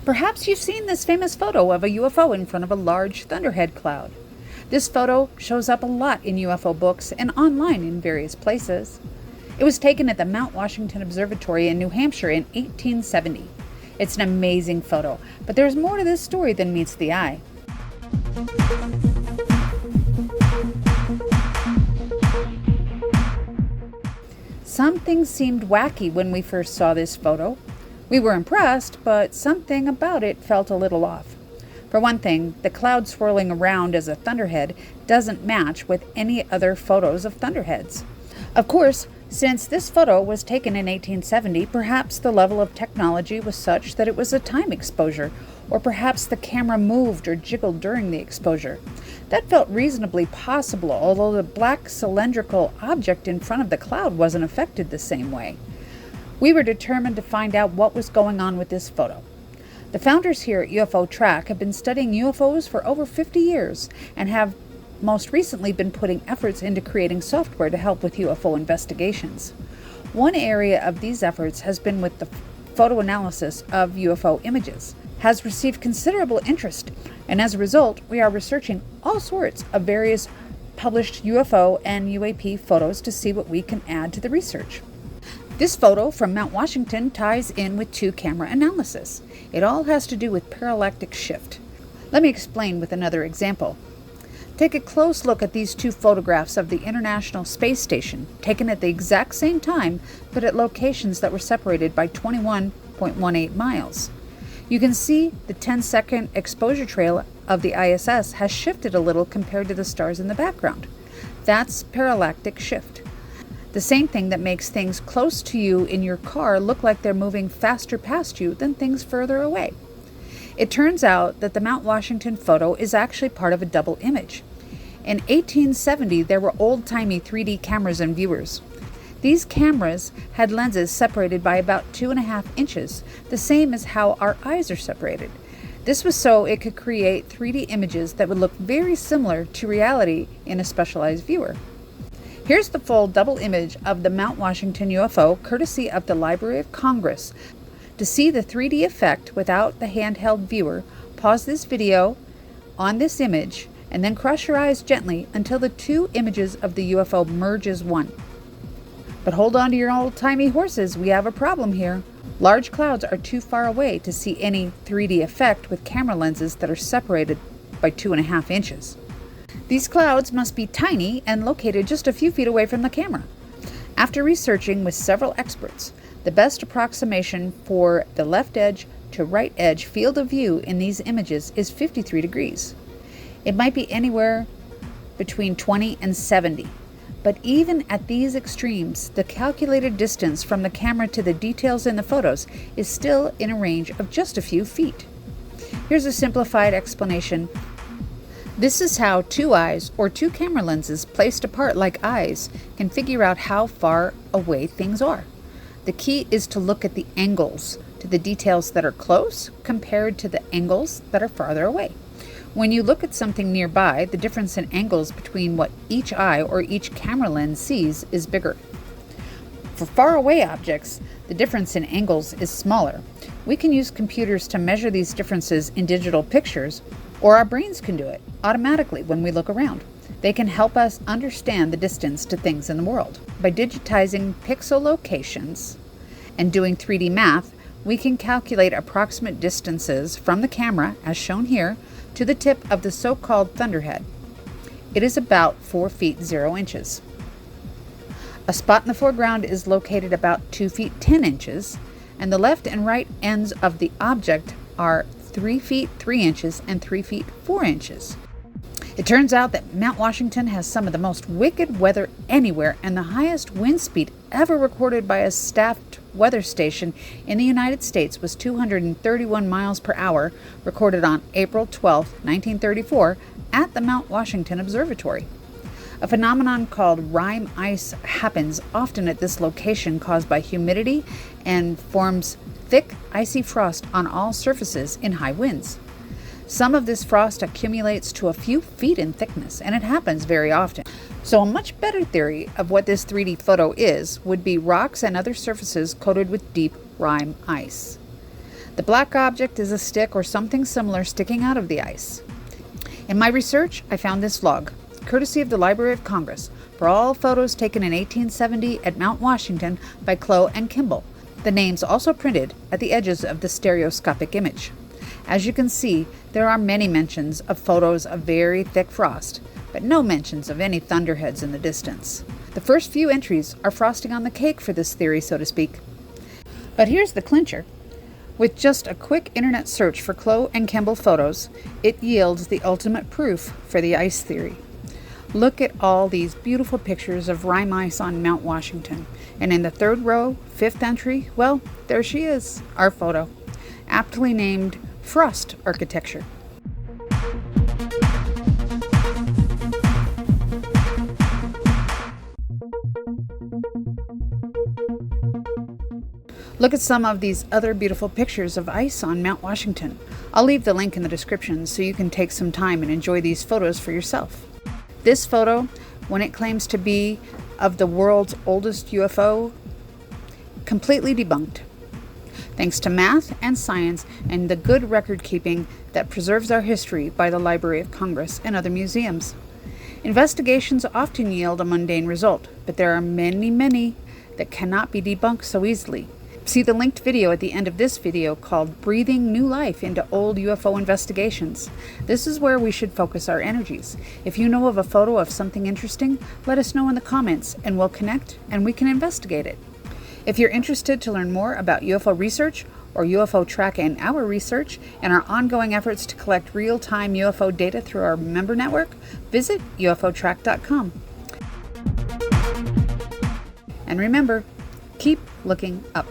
Perhaps you've seen this famous photo of a UFO in front of a large thunderhead cloud. This photo shows up a lot in UFO books and online in various places. It was taken at the Mount Washington Observatory in New Hampshire in 1870. It's an amazing photo, but there's more to this story than meets the eye. Something seemed wacky when we first saw this photo. We were impressed, but something about it felt a little off. For one thing, the cloud swirling around as a thunderhead doesn't match with any other photos of thunderheads. Of course, since this photo was taken in 1870, perhaps the level of technology was such that it was a time exposure, or perhaps the camera moved or jiggled during the exposure. That felt reasonably possible, although the black cylindrical object in front of the cloud wasn't affected the same way. We were determined to find out what was going on with this photo. The founders here at UFO-Track have been studying UFOs for over 50 years and have most recently been putting efforts into creating software to help with UFO investigations. One area of these efforts has been with the photo analysis of UFO images, has received considerable interest, and as a result, we are researching all sorts of various published UFO and UAP photos to see what we can add to the research. This photo from Mount Washington ties in with two-camera analysis. It all has to do with parallax shift. Let me explain with another example. Take a close look at these two photographs of the International Space Station, taken at the exact same time, but at locations that were separated by 21.18 miles. You can see the 10-second exposure trail of the ISS has shifted a little compared to the stars in the background. That's parallax shift. The same thing that makes things close to you in your car look like they're moving faster past you than things further away. It turns out that the Mount Washington photo is actually part of a double image. In 1870, there were old-timey 3D cameras and viewers. These cameras had lenses separated by about 2.5 inches, the same as how our eyes are separated. This was so it could create 3D images that would look very similar to reality in a specialized viewer. Here's the full double image of the Mount Washington UFO, courtesy of the Library of Congress. To see the 3D effect without the handheld viewer, pause this video on this image and then cross your eyes gently until the two images of the UFO merge as one. But hold on to your old-timey horses, we have a problem here. Large clouds are too far away to see any 3D effect with camera lenses that are separated by 2.5 inches. These clouds must be tiny and located just a few feet away from the camera. After researching with several experts, the best approximation for the left edge to right edge field of view in these images is 53 degrees. It might be anywhere between 20 and 70. But even at these extremes, the calculated distance from the camera to the details in the photos is still in a range of just a few feet. Here's a simplified explanation. This is how two eyes or two camera lenses placed apart like eyes can figure out how far away things are. The key is to look at the angles to the details that are close compared to the angles that are farther away. When you look at something nearby, the difference in angles between what each eye or each camera lens sees is bigger. For faraway objects, the difference in angles is smaller. We can use computers to measure these differences in digital pictures, or our brains can do it automatically when we look around. They can help us understand the distance to things in the world. By digitizing pixel locations and doing 3D math, we can calculate approximate distances from the camera, as shown here, to the tip of the so-called thunderhead. It is about 4 feet 0 inches. A spot in the foreground is located about 2 feet 10 inches, and the left and right ends of the object are 3 feet 3 inches and 3 feet 4 inches. It turns out that Mount Washington has some of the most wicked weather anywhere, and the highest wind speed ever recorded by a staffed weather station in the United States was 231 miles per hour, recorded on April 12, 1934, at the Mount Washington Observatory. A phenomenon called rime ice happens often at this location, caused by humidity, and forms thick, icy frost on all surfaces in high winds. Some of this frost accumulates to a few feet in thickness, and it happens very often. So a much better theory of what this 3D photo is would be rocks and other surfaces coated with deep rime ice. The The black object is a stick or something similar sticking out of the ice. In my research, I found this log, courtesy of the Library of Congress, for all photos taken in 1870 at Mount Washington by Clough and Kimball. The names also printed at the edges of the stereoscopic image. As you can see, there are many mentions of photos of very thick frost, but no mentions of any thunderheads in the distance. The first few entries are frosting on the cake for this theory, so to speak. But here's the clincher. With just a quick internet search for Clough and Kimball photos, it yields the ultimate proof for the ice theory. Look at all these beautiful pictures of rime ice on Mount Washington. And in the third row, fifth entry, well, there she is, our photo, aptly named Frost Architecture. Look at some of these other beautiful pictures of ice on Mount Washington. I'll leave the link in the description so you can take some time and enjoy these photos for yourself. This photo, when it claims to be of the world's oldest UFO, completely debunked. Thanks to math and science and the good record keeping that preserves our history by the Library of Congress and other museums. Investigations often yield a mundane result, but there are many that cannot be debunked so easily. See the linked video at the end of this video called Breathing New Life into Old UFO Investigations. This is where we should focus our energies. If you know of a photo of something interesting, let us know in the comments and we'll connect and we can investigate it. If you're interested to learn more about UFO research or UFO-Track and our research and our ongoing efforts to collect real-time UFO data through our member network, visit UFO-Track.com. And remember, keep looking up.